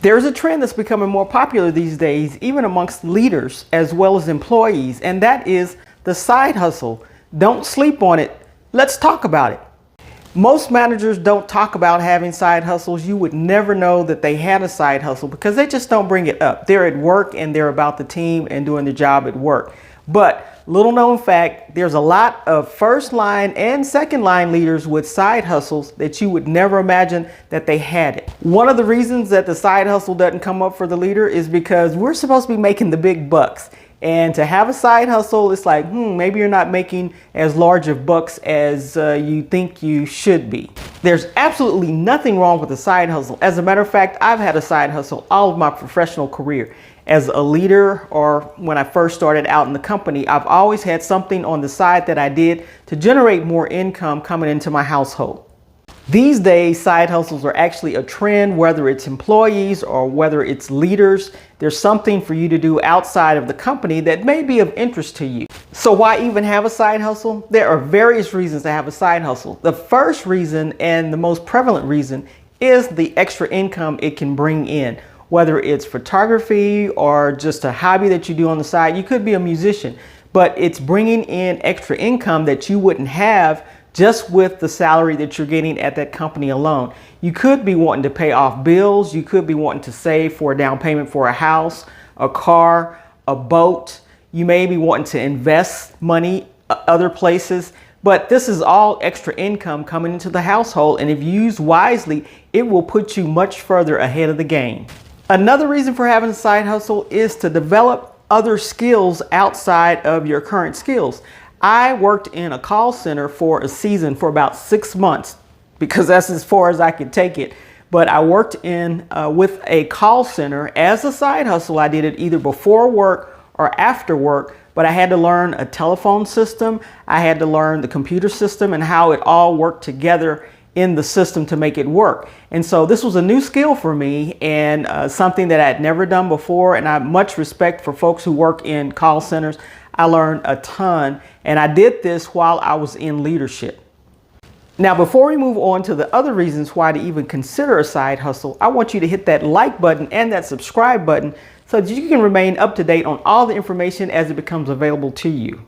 There's a trend that's becoming more popular these days, even amongst leaders as well as employees, and that is the side hustle. Don't sleep on it. Let's talk about it. Most managers don't talk about having side hustles. You would never know that they had a side hustle because they just don't bring it up. They're at work and they're about the team and doing their job at work. But little known fact, there's a lot of first line and second line leaders with side hustles that you would never imagine that they had it. One of the reasons that the side hustle doesn't come up for the leader is because we're supposed to be making the big bucks. And to have a side hustle, it's like, maybe you're not making as large of bucks as you think you should be. There's absolutely nothing wrong with a side hustle. As a matter of fact, I've had a side hustle all of my professional career. As a leader, or when I first started out in the company, I've always had something on the side that I did to generate more income coming into my household. These days, side hustles are actually a trend, whether it's employees or whether it's leaders. There's something for you to do outside of the company that may be of interest to you. So why even have a side hustle? There are various reasons to have a side hustle. The first reason, and the most prevalent reason, is the extra income it can bring in. Whether it's photography or just a hobby that you do on the side, you could be a musician, but it's bringing in extra income that you wouldn't have just with the salary that you're getting at that company alone. You could be wanting to pay off bills. You could be wanting to save for a down payment for a house, a car, a boat. You may be wanting to invest money other places, but this is all extra income coming into the household. And if used wisely, it will put you much further ahead of the game. Another reason for having a side hustle is to develop other skills outside of your current skills. I worked in a call center for a season for about 6 months because that's as far as I could take it. But I worked in with a call center as a side hustle. I did it either before work or after work, but I had to learn a telephone system. I had to learn the computer system and how it all worked together in the system to make it work. And so this was a new skill for me and something that I had never done before. And I have much respect for folks who work in call centers. I learned a ton, and I did this while I was in leadership. Now, before we move on to the other reasons why to even consider a side hustle, I want you to hit that like button and that subscribe button so that you can remain up to date on all the information as it becomes available to you.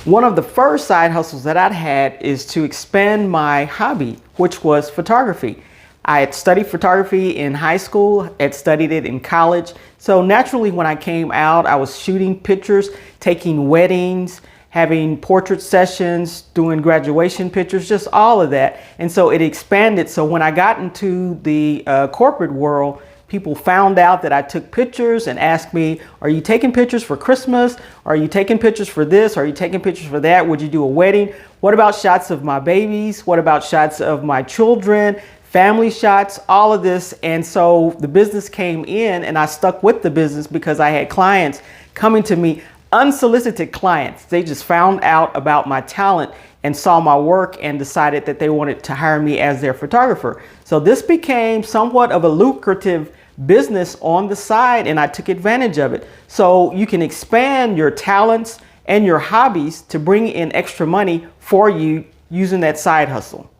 One of the first side hustles that I'd had is to expand my hobby, which was photography. I had studied photography in high school, had studied it in college. So naturally, when I came out, I was shooting pictures, taking weddings, having portrait sessions, doing graduation pictures, just all of that. And so it expanded. So when I got into the corporate world, people found out that I took pictures and asked me, are you taking pictures for Christmas? Are you taking pictures for this? Are you taking pictures for that? Would you do a wedding? What about shots of my babies? What about shots of my children? Family shots, all of this. And so the business came in and I stuck with the business because I had clients coming to me, unsolicited clients. They just found out about my talent and saw my work and decided that they wanted to hire me as their photographer. So this became somewhat of a lucrative business on the side and I took advantage of it. So you can expand your talents and your hobbies to bring in extra money for you using that side hustle.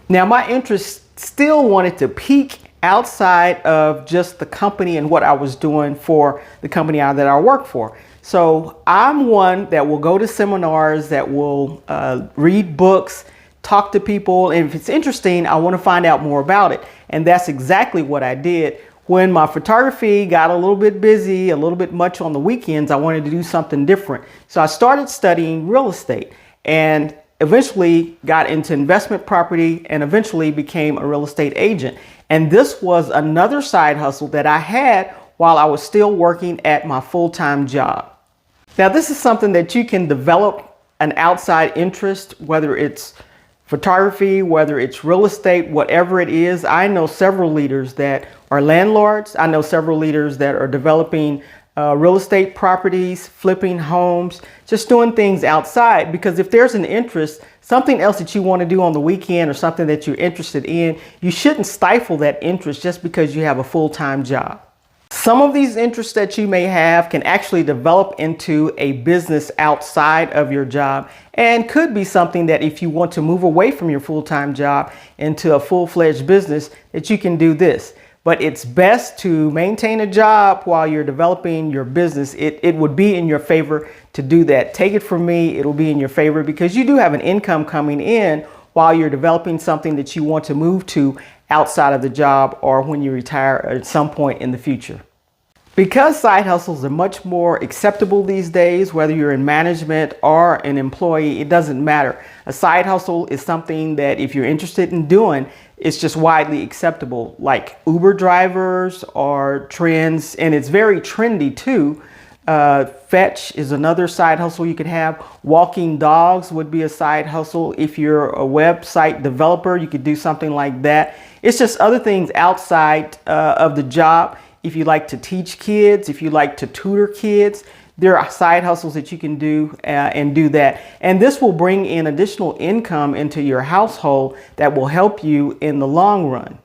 Now, my interest still wanted to peak outside of just the company and what I was doing for the company that I work for. So I'm one that will go to seminars, that will read books, talk to people. And if it's interesting, I want to find out more about it. And that's exactly what I did. When my photography got a little bit busy, a little bit much on the weekends, I wanted to do something different. So I started studying real estate and eventually got into investment property and eventually became a real estate agent. And this was another side hustle that I had while I was still working at my full-time job. Now, this is something that you can develop an outside interest, whether it's photography, whether it's real estate, whatever it is. I know several leaders that are landlords. I know several leaders that are developing real estate properties, flipping homes, just doing things outside. Because if there's an interest, something else that you want to do on the weekend or something that you're interested in, you shouldn't stifle that interest just because you have a full-time job. Some of these interests that you may have can actually develop into a business outside of your job and could be something that if you want to move away from your full-time job into a full-fledged business, that you can do this. but it's best to maintain a job while you're developing your business. It would be in your favor to do that. Take it from me, it'll be in your favor because you do have an income coming in while you're developing something that you want to move to outside of the job or when you retire at some point in the future. Because side hustles are much more acceptable these days, whether you're in management or an employee, it doesn't matter. A side hustle is something that if you're interested in doing, it's just widely acceptable, like Uber drivers or trends, and it's very trendy too. Fetch is another side hustle you could have. Walking dogs would be a side hustle. If you're a website developer, you could do something like that. It's just other things outside of the job. If you like to teach kids, if you like to tutor kids, there are side hustles that you can do and do that. And this will bring in additional income into your household that will help you in the long run.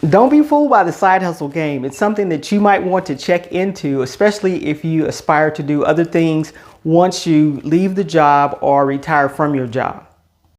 Don't be fooled by the side hustle game. It's something that you might want to check into, especially if you aspire to do other things once you leave the job or retire from your job.